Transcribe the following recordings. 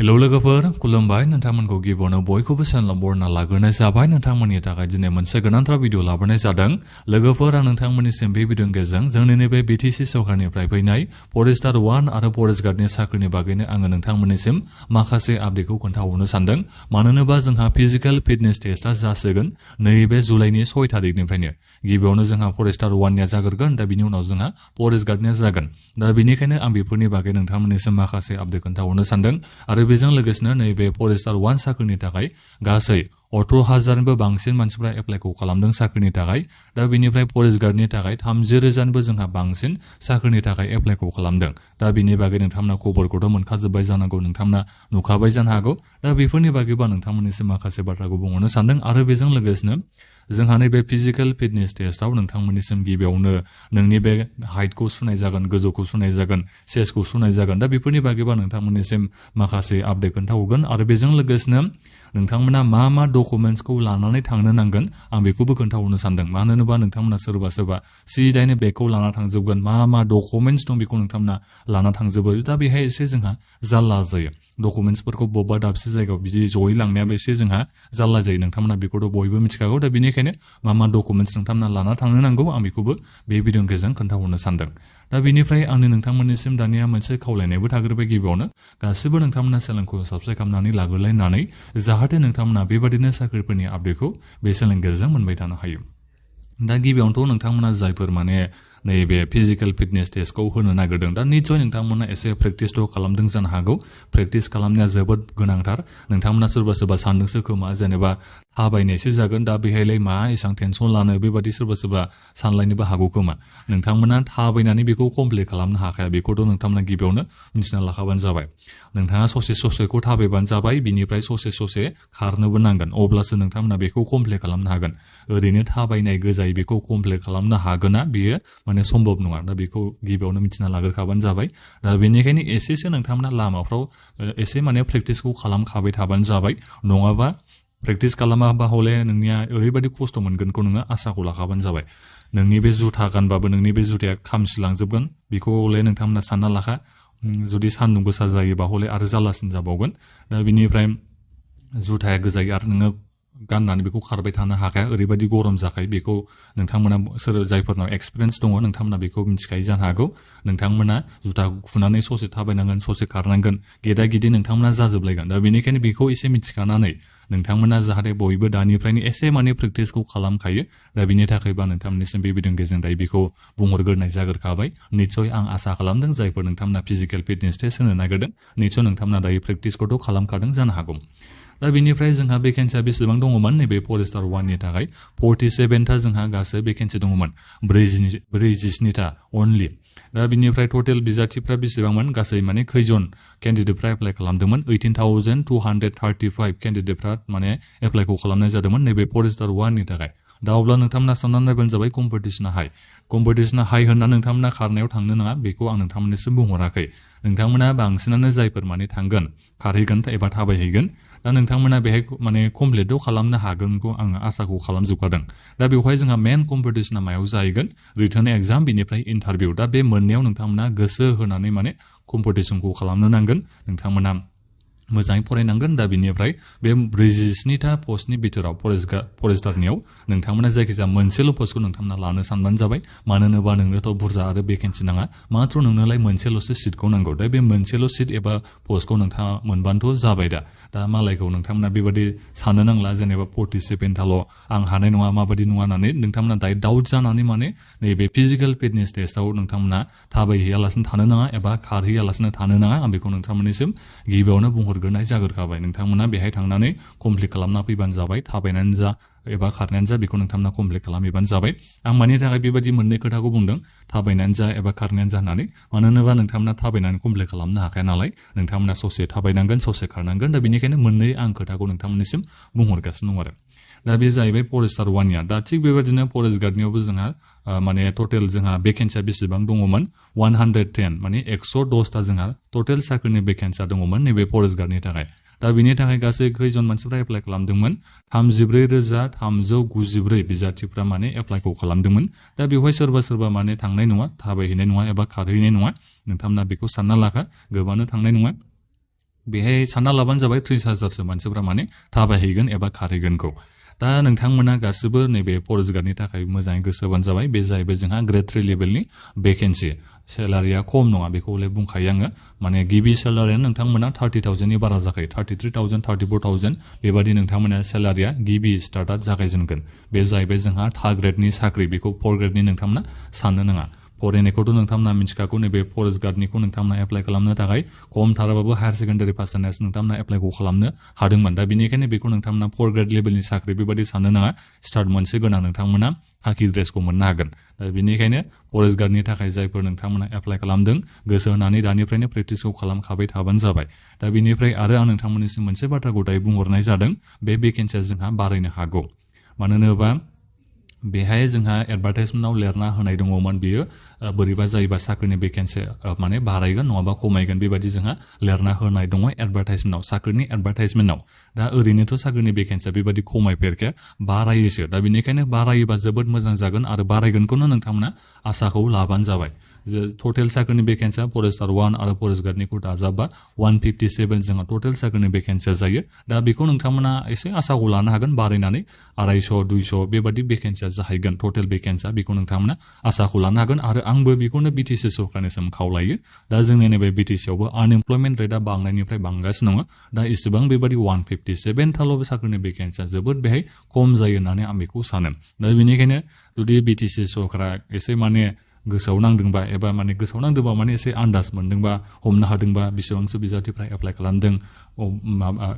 Hello लोगोफोर खुलुमबाय नोंथांमोनखौ गिबियावनो बयखौबो चेनेलाव बरायना लाग्रोनाय जाबाय नोंथांमोननि थाखाय दिनै मोनसे गोनांथार भिडिअ लाबोनाय जादों लोगोफोर आं नोंथांमोननिसिम बे भिडिअनि गेजेरजों जोंनि नैबे BTC सरकारनिफ्राय फैनाय फरेस्टार 1 आरो फरेस्ट गार्डनि साख्रिनि बागैनो आङो नोंथांमोननिसिम माखासे आपडेटखौ खोन्थाहरनो सानदों मानो होनोबा जोंहा फिजिकेल फिटनेस टेस्टआ जासिगोन नैबे जुलाइनि 6 तारिखनिफ्रायनो गिबियावनो जोंहा फरेस्टार 1निया जागोरगोन दा बिनि उनाव जोंहा फरेस्ट गार्डनिया जागोन दा बेनिखायनो आं बेफोरनि बागै नोंथांमोननिसिम माखासे आपडेट खोन्थाहरनो सानदों आरो बेजों लोगोसेनो नैबे फरेस्टार 1 साख्रिनि थाखाय गासै 18,000निबो बांसिन मानसिफ्रा एप्लाइखौ खालामदों साख्रिनि थाखाय दा बेनिफ्राय फरेस्ट गार्डनि थाखाय 30,000निबो जोंहा बांसिन साख्रिनि थाखाय एप्लाइखौ खालामदों दा बिनि बागै नोंथांमोना खबरखौथ' मोनखाजोब्बाय जानांगौ नोंथांमोना नुखाबाय जानो हागौ दा बेफोरनि बागैबा नोंथांमोननिसिम माखासे बाथ्राखौ बुंहरनो सानदों आरो बेजों लोगोसेनो जोंहा नैबे फिजिकेल फिटनेस टेस्टआव नोंथांमोननिसिम गिबियावनो नोंनि बे हाइटखौ सुनाय जागोन गोजौखौ सुनाय जागोन चेस्टखौ सुनाय जागोन दा बेफोरनि बागैबा नोंथांमोननिसिम माखासे आपडेट खोन्थाहरगोन आरो बेजों लोगोसेनो नोंथांमोना मा डकुमेन्ट्सखौ लानानै थांनो नांगोन आं बेखौबो खोन्थाहरनो सानदों मानो होनोबा नोंथांमोना सोरबा सिदायैनो बेगखौ लाना थांजोबगोन मा डकुमेन्ट्स दं बेखौ नोंथांमोना लाना थांजोबो दा बेहाय एसे जोंहा जाल्ला जायो डकुमेन्ट्सफोरखौ बबेबा दाबसे जायगायाव बिदि जयै लांनायाबो एसे जोंहा जाल्ला जायो नोंथांमोना बेखौथ' बयबो मिथिखागौ दा बेनिखायनो मा डकुमेन्ट्स नोंथांमोना लाना थांनो नांगौ आं बेखौबो बे भिडिअनि गेजेरजों खोन्थाहरनो सानदों दा बेनिफ्राय आंनि नोंथांमोननिसिम दानिया मोनसे खावलायनायबो थाग्रोबाय गिबियावनो गासिबो नोंथांमोना चेनेलखौ साबस्क्राइब खालामनानै लाग्रोलायनानै जाहाथे नोंथांमोना बेबादिनो साख्रिफोरनि आपडेटखौ बे चेनेलनि गेजेरजों मोनबाय थानो हायो दा गिबियावनोथ' नोंथांमोना जायफोर माने नैबे फिजिकेल फिटनेस टेस्टखौ होनो नागिरदों दा निस्सय नोंथांमोना एसे प्रेक्टिसथ' खालामदों जानो हागौ प्रेक्टिस खालामनाया जोबोद गोनांथार नोंथांमोना सोरबा सानदोंसो खोमा जेनेबा थाबायनायसो जागोन दा बेहायलाय मा एसेबां टेनसन लानो बेबादि सोरबा सानलायनोबो हागौ खोमा नोंथांमोना थाबायनानै बेखौ कमप्लिट खालामनो हाखाया बेखौथ' नोंथांमोना गिबियावनो मिथिना लाखाबानो जाबाय नोंथाङा ससेखौ थाबायबानो जाबाय बिनिफ्राय ससे खारनोबो नांगोन अब्लासो नोंथांमोना बेखौ कमप्लिट खालामनो हागोन ओरैनो थाबायनाय गोजायै बेखौ कमप्लिट खालामनो हागोना बेयो माने सम्भब नङा दा बेखौ गिबियावनो मिथिना लाग्रोखाबानो जाबाय दा बेनिखायनो एसेसो नोंथांमोना लामाफ्राव एसे माने प्रेक्टिसखौ खालामखाबाय थाबानो जाबाय नङाबा प्रेक्टिस खालामाबा हले नोंनिया ओरैबायदि खस्थ' मोनगोनखौ नोङो आसाखौ लाखाबानो जाबाय नोंनि बे जुथा गानबाबो नोंनि बे जुथाया खामसिलांजोबगोन बेखौ हले नोंथांमोना सानना लाखा जुदि सान्दुं गोसा जायोबा हले आरो जारलासिन जाबावगोन दा बिनिफ्राय जुथाया गोजायो आरो नोङो गाननानै बेखौ खारबाय थानो हाखाया ओरैबायदि गरम जाखायो बेखौ नोंथांमोना जायफोरनाव एक्सपिरियेन्स दङ नोंथांमोना बेखौ मिथिखायो जानो हागौ नोंथांमोना जुथा खुनानै ससे थाबायनांगोन ससे खारनांगोन गेदा गिदि नोंथांमोना जाजोबलायगोन दा बेनिखायनो बेखौ एसे मिथिखानानै नोंथांमोना जाहाथे बयबो दानिफ्रायनो एसे माने प्रेक्टिसखौ खालामखायो दा बिनि थाखायबा नोंथांमोननिसिम बे भिडिअनि गेजेरजों दायो बेखौ बुंहरग्रोनाय जाग्रोखाबाय निस्सय आं आसा खालामदों जायफोर नोंथांमोना फिजिकेल फिटनेस टेस्ट होनो नागिरदों निस्सय नोंथांमोना दायो प्रेक्टिसखौथ' खालामखादों जानो हागौ दा बेनिफ्राय जोंहा भेकेन्सिया बेसेबां दङमोन नैबे फरेस्टार 1नि थाखाय 47था जोंहा गासै भेकेन्सि दङमोन 47था अनलि दा बिनिफ्राय टटेल बिजाथिफ्रा बेसेबांमोन गासै माने खैजन केन्डिडेटफ्रा एप्लाइ खालामदोंमोन 18,235 केन्डिडेटफ्रा माने एप्लाइखौ खालामनाय जादोंमोन नैबे फरेस्टार 1नि थाखाय दा अब्ला नोंथांमोना साननानै नायबानो जाबाय कम्पिटिसना हाइ होनना नोंथांमोना खारनायाव थांनो नाङा बेखौ आं नोंथांमोननिसिम बुंहराखै नोंथांमोना बांसिनानो जायफोर माने थांगोन खारहैगोन एबा थाबायहैगोन दा नोंथांमोना बेहाय माने कमप्लिटथ' खालामनो हागोनखौ आङो आसाखौ खालामजोबखादों दा बेवहाय जोंहा मेन कम्पिटिसना मायाव जाहैगोन रिटन एग्जाम बेनिफ्राय इन्टारभिउ दा बे मोननैयाव नोंथांमोना गोसो होनानै माने कम्पिटिसनखौ खालामनो नांगोन नोंथांमोना मोजाङै फरायनांगोन दा बिनिफ्राय बे 47था पस्टनि बिथोराव फरेस्टारनियाव नोंथांमोना जायखिजाया मोनसेल' पस्टखौ नोंथांमोना लानो सानबानो जाबाय मानो होनोबा नोंनोथ' बुरजा आरो भेकेन्सि नाङा माथ्र नोंनोलाय मोनसेल'सो सिटखौ नांगौ दा बे मोनसेल' सिट एबा पस्टखौ नोंथाङा मोनबानोथ' जाबाय दा मालायखौ नोंथांमोना बेबादि साननो नांला जेनेबा 47थाल' आं हानाय नङा माबादि नङा होननानै नोंथांमोना दायो डाउट जानानै माने नैबे फिजिकेल फिटनेस टेस्टआव नोंथांमोना थाबायहैयालासिनो थानो नाङा एबा खारहैयालासिनो थानो नाङा आं बेखौ नोंथांमोननिसिम गिबियावनो बुंहरग्रोनाय जाग्रोखाबाय नोंथांमोना बेहाय थांनानै कमप्लिट खालामना फैबानो जाबाय थाबायनानै जा एबा खारनायानो जा बेखौ नोंथांमोना कमप्लिट खालामहैबानो जाबाय आं मानि थाखाय बेबायदि मोननै खोथाखौ बुंदों थाबायनानै जा एबा खारनायानो जा होननानै मानो होनोबा नोंथांमोना थाबायनानै कमप्लिट खालामनो हाखाया नालाय नोंथांमोना ससे थाबायनांगोन ससे खारनांगोन दा बेनिखायनो मोननै आं खोथाखौ नोंथांमोननिसिम बुंहरगासिनो दं आरो दा बे जाहैबाय फरेस्टार 1निया दा थिग बेबायदिनो फरेस्ट गार्डनियावबो जोंहा माने टटेल जोंहा भेकेन्सिया बेसेबां दङमोन 110 माने 110था जोंहा टटेल साख्रिनि भेकेन्सिया दङमोन नैबे फरेस्ट गार्डनि थाखाय दा बिनि थाखाय गासै खैजन मानसिफ्रा एप्लाइ खालामदोंमोन 34,394 बिजाथिफ्रा माने एप्लाइखौ खालामदोंमोन दा बेवहाय सोरबा माने थांनाय नङा थाबायहैनाय नङा एबा खारहैनाय नङा नोंथांमोना बेखौ सानना लाखा गोबांनो थांनाय नङा बेहाय सानना लाबानो जाबाय 30,000सो मानसिफ्रा माने थाबायहैगोन एबा खारहैगोनखौ। दा नोंथांमोना गासिबो नैबे फरेस्ट गार्डनि थाखाय मोजाङै गोसो होबानो जाबाय। बे जाहैबाय जोंहा ग्रेड 3 लेभेलनि भेकेन्सि। सेलारिया खम नङा बेखौलाय बुंखायो आङो। माने गिबि सेलारियानो नोंथांमोना 30,000नि बारा जाखायो। 33,000 34,000 बेबादि नोंथांमोना सेलारिया गिबि स्टार्टआ जागायजेनगोन। बे जाहैबाय जोंहा थार्ड ग्रेडनि साख्रि। बेखौ 4 ग्रेडनि नोंथांमोना साननो नाङा। फरायनायखौथ' नोंथांमोना मिथिखागौ। नैबे फरेस्ट गार्डनिखौ नोंथांमोना एप्लाइ खालामनो थाखाय खमथाराबाबो हायार सेकेन्डारि पास जानायासो नोंथांमोना एप्लाइखौ खालामनो हादोंमोन। दा बेनिखायनो बेखौ नोंथांमोना 4 ग्रेड लेभेलनि साख्रि बेबादि साननो नाङा। स्टार्ट मोनसे गोनां नोंथांमोना खाखि ड्रेसखौ मोननो हागोन। दा बेनिखायनो फरेस्ट गार्डनि थाखाय जायफोर नोंथांमोना एप्लाइ खालामदों गोसो होनानै दानिफ्रायनो प्रेक्टिसखौ खालामखाबाय थाबानो जाबाय। दा बेनिफ्राय आरो आं नोंथांमोननिसिम मोनसे बाथ्राखौ दायो बुंहरनाय जादों। बे भेकेन्सिया जोंहा बारायनो हागौ। मानो होनोबा बेहाय जोंहा एडभार्टाइजमेन्टआव लिरना होनाय दङमोन बेयो बोरैबा जायोबा साख्रिनि भेकेन्सि माने बारायगोन नङाबा खमायगोन बेबायदि जोंहा लिरना होनाय दङ एडभार्टाइजमेन्टआव, साख्रिनि एडभार्टाइजमेन्टआव। दा ओरैनोथ' साख्रिनि भेकेन्सिया बेबायदि खमायफेरखाया, बारायोसो। दा बेनिखायनो बारायोबा जोबोद मोजां जागोन आरो बारायगोनखौनो नोंथांमोना आसाखौ लाबानो जाबाय। टटेल साख्रिनि भेकेन्सिया फरेस्टार 1 आरो फरेस्ट गार्डनिखौ दाजाबबा 157 जोंहा टटेल साख्रिनि भेकेन्सिया जायो। दा बेखौ नोंथांमोना एसे आसाखौ लानो हागोन बारायनानै 250 200 बेबादि भेकेन्सिया जाहैगोन टटेल भेकेन्सिया। बेखौ नोंथांमोना आसाखौ लानो हागोन आरो आंबो बेखौनो BTC सरकारनिसिम खावलायो। दा जोंनि नैबे BTC आवबो आनएमप्लयमेन्ट रेटआ बांनायनिफ्राय बांगासिनो दङ। दा इसेबां बेबादि 157थाल' साख्रिनि भेकेन्सिया जोबोद बेहाय खम जायो होननानै आं बेखौ सानो। दा बेनिखायनो जुदि BTC सरकारा एसे माने गोसोआव नांदोंबा एबा माने गोसोआव नांदोंबा माने एसे आन्दाज मोनदोंबा हमनो हादोंबा बेसेबांसो बिजाथिफ्रा एप्लाइ खालामदों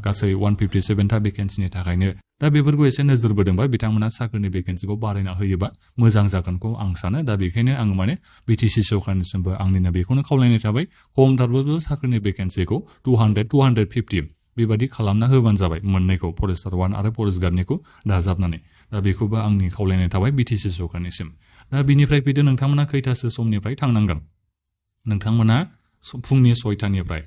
गासै 157था भेकेन्सिनि थाखायनो, दा बेफोरखौ एसे नोजोर बोदोंबा बिथांमोना साख्रिनि भेकेन्सिखौ बारायना होयोबा मोजां जागोनखौ आं सानो। दा बेखायनो आं माने BTC सरकारनिसिमबो आंनिनो बेखौनो खावलायनाय थाबाय। खमथारबाबो साख्रिनि भेकेन्सिखौ 200 250 बेबादि खालामना होबानो जाबाय मोननैखौ, फरेस्टार 1 आरो फरेस्ट गार्डनिखौ दाजाबनानै। दा बेखौबो आंनि खावलायनाय थाबाय BTC सरकारनिसिम। दा बिनिफ्राय फैदो नोंथांमोना खैथासो समनिफ्राय थांनांगोन। नोंथांमोना फुंनि 6टानिफ्राय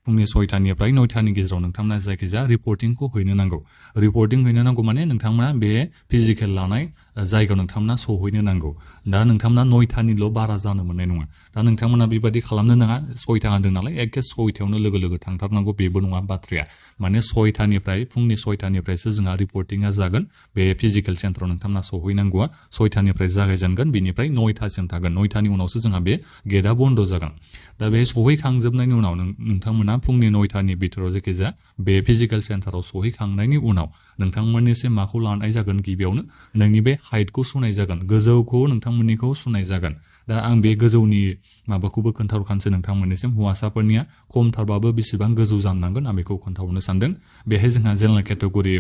9टानि गेजेराव नोंथांमोना जायखिजाया रिपर्टिंखौ हैनो नांगौ। रिपर्टिं हैनो नांगौ माने नोंथांमोना बे फिजिकेल लानाय जायगायाव नोंथांमोना सहैनो नांगौ। दा नोंथांमोना 9टानिल' बारा जानो मोननाय नङा। दा नोंथांमोना बेबादि खालामनो नाङा। 6टा होनदों नालाय एखे 6टायावनो लोगो लोगो थांथारनांगौ बेबो नङा बाथ्राया। माने 6टानिफ्राय फुंनि 6टानिफ्रायसो जोंहा रिपर्टिंआ जागोन। बे फिजिकेल सेन्टाराव नोंथांमोना सहैनांगौआ 6टानिफ्राय जागायजेनगोन, बिनिफ्राय 9टासिम थागोन। 9टानि उनावसो जोंहा बे गेटआ बन्द जागोन। दा बे सहैखांजोबनायनि उनाव नोंथांमोना फुंनि 9टानि बिथोराव जायखिजाया बे फिजिकेल सेन्टाराव सहैखांनायनि उनाव नोंथांमोननिसिम माखौ लानाय जागोन, गिबियावनो नोंनि बे हाइटखौ सुनाय जागोन, गोजौखौ नोंथांमोननिखौ सुनाय जागोन। दा आं बे गोजौनि माबाखौबो खोन्थाहरखानोसै नोंथांमोननिसिम। हौवासाफोरनिया खमथारबाबो बेसेबां गोजौ जानांगोन आं बेखौ खोन्थाहरनो सानदों। बेहाय जोंहा जेनेरेल केटेगरि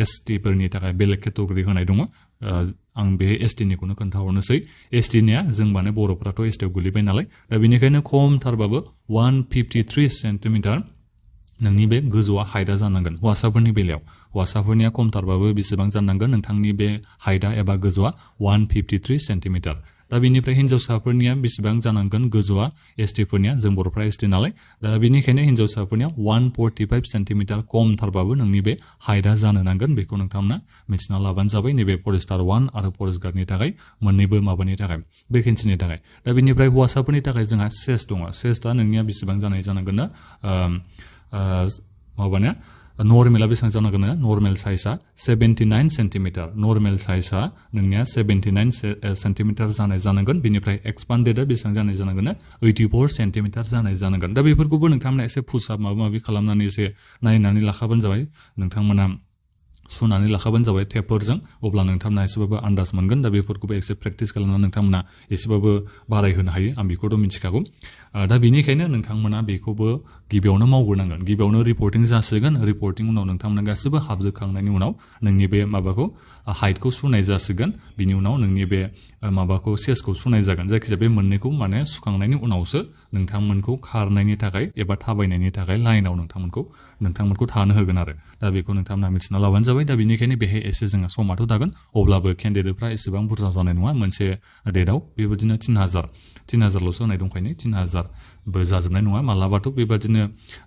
ST फोरनि थाखाय बेलेग केटेगरि होनाय दङ। आं बे ST-निखौनो खोन्थाहरनोसै। ST-निया जों माने बर'फ्राथ' ST-आव गोलैबाय नालाय, दा बेनिखायनो खमथारबाबो 153 सेन्टिमिटार नोंनि बे गोजौआ हाइटआ जानांगोन। हौवासाफोरनि बेलायाव हौवासाफोरनिया खमथारबाबो बेसेबां जानांगोन नोंथांनि बे हाइटआ एबा गोजौआ 153 सेन्टिमिटार। दा बेनिफ्राय हिन्जावसाफोरनिया बेसेबां जानांगोन गोजौआ, ST-फोरनिया, जों बर'फ्रा ST नालाय, दा बेनिखायनो हिन्जावसाफोरनिया 145 सेन्टिमिटार खमथारबाबो नोंनि बे हाइटआ जानो नांगोन। बेखौ नोंथांमोना मिथिना लाबानो जाबाय नैबे फरेस्टार 1 आरो फरेस्ट गार्डनि थाखाय, मोननैबो माबानि थाखाय, भेकेन्सिनि थाखाय। दा बेनिफ्राय हौवासाफोरनि थाखाय जोंहा चेस्ट दङ। चेस्टआ नोंनिया बेसेबां जानाय जानांगोन ना, माबानिया नर्मेला बेसेबां जानांगोन ना, नर्मेल साइजआ 79 सेन्टिमिटार। नर्मेल साइजआ नोंनिया 79 सेन्टिमिटार जानाय जानांगोन। बेनिफ्राय एक्सपान्डेडआ बेसेबां जानाय जानांगोन ना, 84 सेन्टिमिटार जानाय जानांगोन। दा बेफोरखौबो नोंथांमोना एसे पुसआप माबा माबि खालामनानै एसे नायनानै लाखाबानो जाबाय। नोंथांमोना सुनानै लाखाबानो जाबाय टेपफोरजों, अब्ला नोंथांमोना एसेबाबो आन्दाज मोनगोन। दा बेफोरखौबो एसे प्रेक्टिस खालामनानै नोंथांमोना एसेबाबो बारायहोनो हायो, आं बेखौथ' मिथिखागौ। दा बेनिखायनो नोंथांमोना बेखौबो गिबियावनो मावग्रोनांगोन। गिबियावनो रिपर्टिं जासिगोन। रिपर्टिं उनाव नोंथांमोना गासिबो हाबजोबखांनायनि उनाव नोंनि बे माबाखौ हाइटखौ सुनाय जासिगोन। बिनि उनाव नोंनि बे माबाखौ चेस्टखौ सुनाय जागोन। जायखिजाया बे मोननैखौ माने सुखांनायनि उनावसो नोंथांमोनखौ खारनायनि थाखाय एबा थाबायनायनि थाखाय लाइनाव नोंथांमोनखौ थानो होगोन आरो। दा बेखौ नोंथांमोना मिथिना लाबानो जाबाय। दा बेनिखायनो बेहाय एसे जोंहा समाथ' थागोन, अब्लाबो केन्डिडेटफ्रा एसेबां बुरजा जानाय नङा। मोनसे डेटआव बेबायदिनो 3,000ल'सो होनाय दंखायनो 3,000बो जाजोबनाय नङा। मालाबाथ' बेबादिनो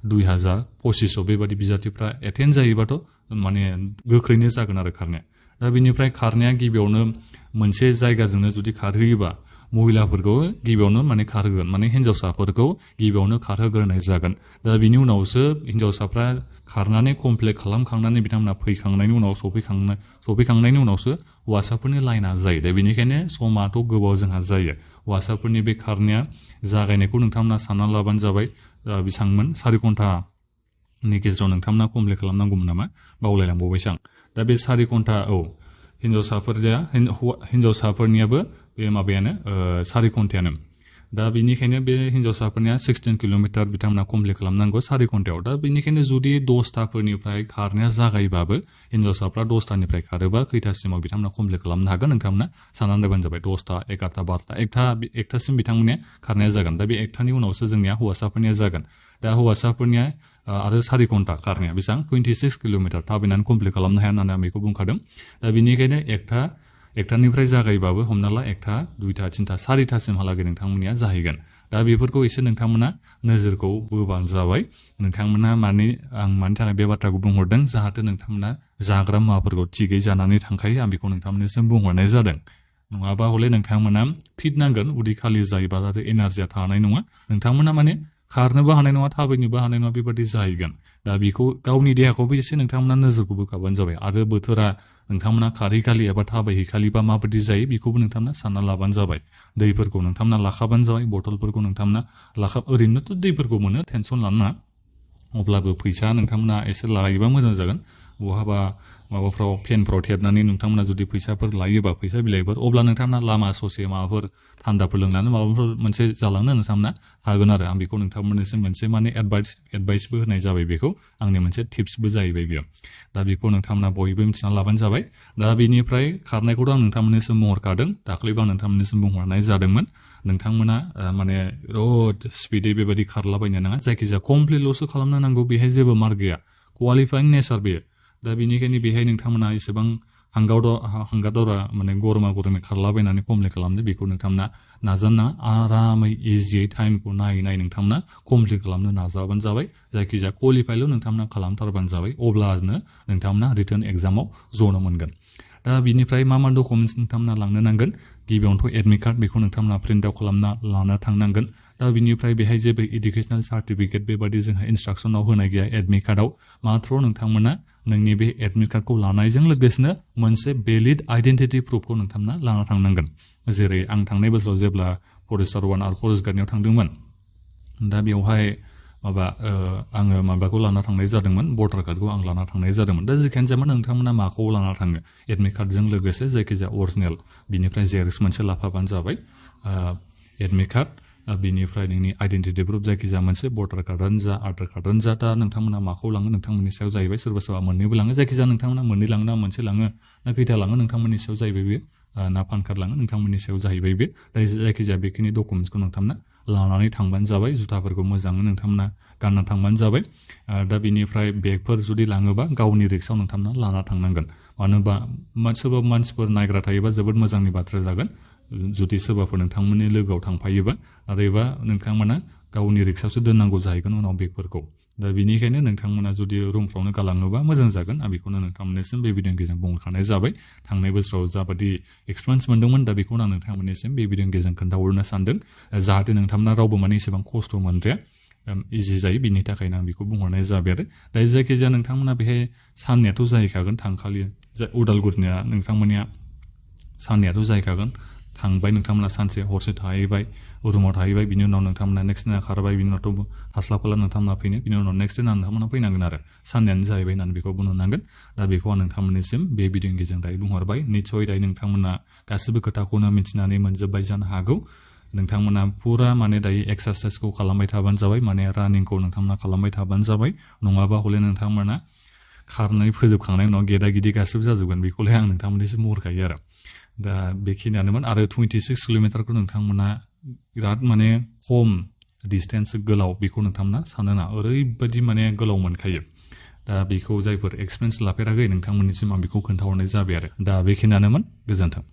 2,000 2500 बेबादि बिजाथिफ्रा एटेन्ड जायोबाथ' माने गोख्रैनो जागोन आरो खारनाया। दा बेनिफ्राय खारनाया गिबियावनो मोनसे जायगाजोंनो जुदि खारहैयोबा महिलाफोरखौ गिबियावनो माने खारहोगोन माने हिन्जावसाफोरखौ गिबियावनो खारहोग्रोनाय जागोन दा बिनि उनावसो हिन्जावसाफ्रा खारनानै कमप्लिट खालामखांनानै बिथांमोना फैखांनायनि उनाव सफैखांनायनि उनावसो हौवासाफोरनि लाइना जायो दा बेनिखायनो समाथ' गोबाव जोंहा जायो हौवासाफोरनि बे खारनाया जागायनायखौ नोंथांमोना सानना लाबानो जाबाय बेसांमोन 4 घन्टानि गेजेराव नोंथांमोना कमप्लिट खालामनांगौमोन नामा बावलायलांबावबायसो आं दा बे 4 घन्टा हिन्जावसाफोरनियाबो बे माबायानो 4 घन्टायानो दा बेनिखायनो बे हिन्जावसाफोरनिया 16 किल'मिटार बिथांमोना कमप्लिट खालामनांगौ 4 घन्टायाव दा बेनिखायनो जुदि 10टाफोरनिफ्राय खारनाया जागायबाबो हिन्जावसाफ्रा 10टानिफ्राय खारोबा खैथासिमाव बिथांमोना कमप्लिट खालामनो हागोन नोंथांमोना साननानै नायबानो जाबाय 10टा 11टा 12टा एकथासिम बिथांमोननिया खारनाया जागोन दा बे एकटानि उनावसो जोंनिया हौवासाफोरनिया जागोन दा हौवासाफोरनिया आरो 4 घन्टा खारनाया बेसेबां 26 किल'मिटार थाबायनानै कमप्लिट खालामनो हाया होननानै आं बेखौ बुंखादों दा बेनिखायनो एकटानिफ्राय जागायबाबो हमना ला 1टा 2टा 3टा 4टासिमहालागै नोंथांमोननिया जाहैगोन दा बेफोरखौ एसे नोंथांमोना नोजोरखौ बोबानो जाबाय नोंथांमोना आं मानि थाखाय बे बाथ्राखौ बुंहरदों जाहाथे नोंथांमोना जाग्रा मुवाफोरखौ थिगै जानानै थांखायो आं बेखौ नोंथांमोननिसिम बुंहरनाय जादों नङाबा हले नोंथांमोना फिट नांगोन उदै खालि जायोबा जाहाथे एनार्जिया थानाय नङा नोंथांमोना माने खारनोबो हानाय नङा थाबायनोबो हानाय नङा बेबादि जाहैगोन दा बेखौ गावनि देहाखौबो एसे नोंथांमोना नोजोरखौ बोखाबानो जाबाय आरो बोथोरा नोंथांमोना खारहैखालि एबा थाबायहैखालिबा माबायदि जायो बेखौबो नोंथांमोना सानना लाबानो जाबाय दैफोरखौ नोंथांमोना लाखाबानो जाबाय बथलफोरखौ नोंथांमोना ओरैनोथ' दैफोरखौ मोनो टेनसन लानो नाङा अब्लाबो फैसा नोंथांमोना एसे लायोबा मोजां जागोन बहाबा माबाफ्राव फेनफ्राव थेबनानै नोंथांमोना जुदि फैसाफोर लायोबा फैसा बिलाइफोर अब्ला नोंथांमोना लामा ससे माबाफोर थान्दाफोर लोंनानै माबाफोर मोनसे जालांनो नोंथांमोना हागोन आरो आं बेखौ नोंथांमोननिसिम मोनसे माने एडभाइसबो होनाय जाबाय बेखौ आंनि मोनसे टिप्सबो जाहैबाय बेयो दा बेखौ नोंथांमोना बयबो मिथिना लाबानो जाबाय दा बेनिफ्राय खारनायखौथ' आं नोंथांमोननिसिम बुंहरखादों दाख्लैबो आं नोंथांमोननिसिम बुंहरनाय जादोंमोन नोंथांमोना माने रड स्पिडै बेबायदि खारलाबायनो नाङा जायखिजाया कमप्लिटल'सो खालामनो नांगौ बेहाय जेबो मार्क गैया क्वालिफाइं नेचार बेयो दा बेनिखायनो बेहाय नोंथांमोना एसेबां हांगादरा माने गरमा खारलाबायनानै कमप्लिट खालामदो बेखौ नोंथांमोना नाजाना आरामै इजियै टाइमखौ नायै नोंथांमोना कमप्लिट खालामनो नाजाबानो जाबाय जायखिजाया क्वालिफाइल' नोंथांमोना खालामथारबानो जाबाय अब्लानो नोंथांमोना रिटार्न एग्जामाव जनो मोनगोन दा बिनिफ्राय मा डकुमेन्ट्स नोंथांमोना लांनो नांगोन गिबियावनोथ' एडमिट कार्ड बेखौ नोंथांमोना प्रिन्ट आउट खालामना लाना थांनांगोन दा बिनिफ्राय बेहाय जेबो इडुकेसनेल सार्टिफिकेट बेबादि जोंहा इन्सट्राक्सनाव होनाय गैया एडमिट कार्डआव माथ्र नोंथांमोना नोंनि बे एडमिट कार्डखौ लानायजों लोगोसेनो मोनसे भेलिड आइडेन्टिटि प्रुफखौ नोंथांमोना लाना थांनांगोन जेरै आं थांनाय बोसोराव जेब्ला फरेस्टार 1 आरो फरेस्ट गार्डनियाव थांदोंमोन दा बेवहाय आङो माबाखौ लाना थांनाय जादोंमोन भटार कार्डखौ आं लाना थांनाय जादोंमोन दा जिखियानो जाया नोंथांमोना माखौ लाना थाङो एडमिट कार्डजों लोगोसे जायखिजाया अरिजिनेल बिनिफ्राय जेरक्स मोनसे लाफाबानो जाबाय एडमिट कार्ड बिनिफ्राय नोंनि आइडेन्टिटि प्रुफ जायखिजाया मोनसे भटार कार्डआनो जा आधार कार्डआनो जा दा नोंथांमोना माखौ लाङो नोंथांमोननि सायाव जाहैबाय सोरबा सोरबा मोननैबो लाङो जायखिजाया नोंथांमोना मोननै लाङो ना मोनसे लाङो ना खैथा लाङो नोंथांमोननि सायाव जाहैबाय बे ना पान कार्ड लाङो नोंथांमोननि सायाव जाहैबाय बे दा जायखिजाया बेखिनि डकुमेन्ट्सखौ नोंथांमोना लानानै थांबानो जाबाय जुथाफोरखौ मोजाङै नोंथांमोना गानना थांबानो जाबाय दा बिनिफ्राय बेगफोर जुदि लाङोबा गावनि रिक्सआव नोंथांमोना लाना थांनांगोन मानो होनबा सोरबा मानसिफोर नायग्रा थायोबा जोबोद मोजांनि बाथ्रा जागोन जुदि सोरबाफोर नोंथांमोननि लोगोआव थांफायोबा आरोबा नोंथांमोना गावनि रिक्सआवसो दोननांगौ जाहैगोन उनाव बेगफोरखौ दा बेनिखायनो नोंथांमोना जुदि रुमफ्रावनो गालाङोबा मोजां जागोन आं बेखौनो नोंथांमोननिसिम बे भिडिअनि गेजेरजों बुंखानाय जाबाय थांनाय बोसोराव जाबादि एक्सपिरियेन्स मोन्दोंमोन दा बेखौनो आं नोंथांमोननिसिम बे भिडिअनि गेजेरजों खोन्थाहरनो सानदों जाहाथे नोंथांमोना रावबो माने एसेबां खस्थ' मोनद्राया इजि जायो बिनि थाखायनो आं बेखौ बुंहरनाय जाबाय आरो दा जायखिजाया नोंथांमोना बेहाय साननियाथ' जाहैखागोन थांखालि उदालगुरिनिया नोंथांमोननिया साननियाथ' जाहैखागोन थांबाय नोंथांमोना सानसे हरसे थाहैबाय रुमाव थाहैबाय बिनि उनाव नोंथांमोना नेक्स्ट दिना खारबाय बिनि उनावथ' हास्लाबखाला नोंथांमोना फैनो बिनि उनाव नेक्स्ट दिना नोंथांमोना फैनांगोन आरो साननियानो जाहैबाय होननानै बेखौ बुंनो नांगोन दा बेखौ आं नोंथांमोननिसिम बे भिडिअनि गेजेरजों दायो बुंहरबाय निस्सय दायो नोंथांमोना गासिबो खोथाखौनो मिथिनानै मोनजोब्बाय जानो हागौ नोंथांमोना पुरा माने दायो एक्सारसाइसखौ खालामबाय थाबानो जाबाय माने रानिंखौ नोंथांमोना खालामबाय थाबानो जाबाय नङाबा हले नोंथांमोना खारनानै फोजोबखांनायनि उनाव गेदा गिदि गासिबो जाजोबगोन बेखौलाय आं नोंथांमोननिसिम बुंहरखायो आरो दा बेखिनियानोमोन आरो 26 किल'मिटारखौ नोंथांमोना बिराद माने खम डिसटेन्स गोलाव बेखौ नोंथांमोना सानोना ओरैबायदि माने गोलाव मोनखायो दा बेखौ जायफोर एक्सपिरियेन्स लाफेराखै नोंथांमोननिसिम आं बेखौ खोन्थाहरनाय जाबाय आरो दा बेखिनियानोमोन गोजोन्थों